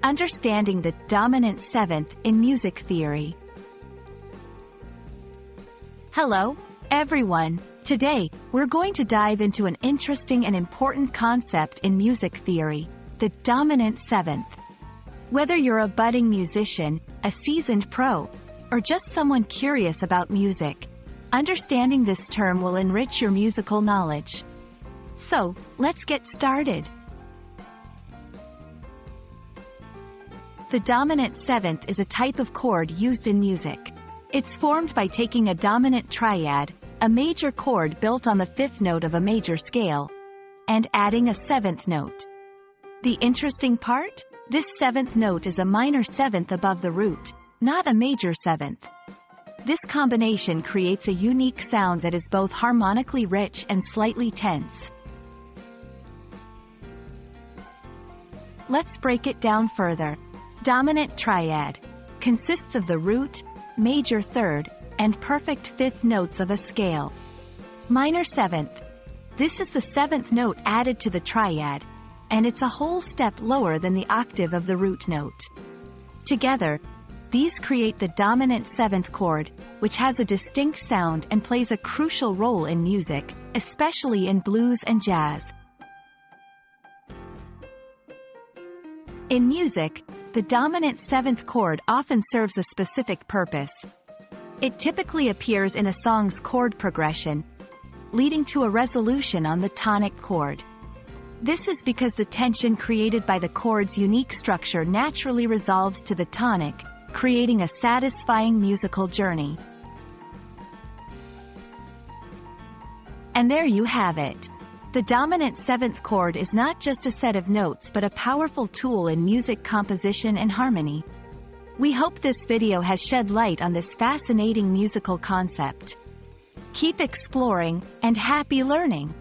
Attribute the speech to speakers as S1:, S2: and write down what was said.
S1: Understanding the dominant seventh in music theory. Hello, everyone. Today, we're going to dive into an interesting and important concept in music theory, the dominant seventh. Whether you're a budding musician, a seasoned pro, or just someone curious about music, understanding this term will enrich your musical knowledge. So, let's get started. The dominant seventh is a type of chord used in music. It's formed by taking a dominant triad, a major chord built on the fifth note of a major scale, and adding a seventh note. The interesting part? This seventh note is a minor seventh above the root, not a major seventh. This combination creates a unique sound that is both harmonically rich and slightly tense. Let's break it down further. Dominant triad consists of the root, major third, and perfect fifth notes of a scale. Minor seventh. This is the seventh note added to the triad, and it's a whole step lower than the octave of the root note. Together, these create the dominant seventh chord, which has a distinct sound and plays a crucial role in music, especially in blues and jazz. In music, the dominant seventh chord often serves a specific purpose. It typically appears in a song's chord progression, leading to a resolution on the tonic chord. This is because the tension created by the chord's unique structure naturally resolves to the tonic, creating a satisfying musical journey. And there you have it. The dominant seventh chord is not just a set of notes but a powerful tool in music composition and harmony. We hope this video has shed light on this fascinating musical concept. Keep exploring, and happy learning!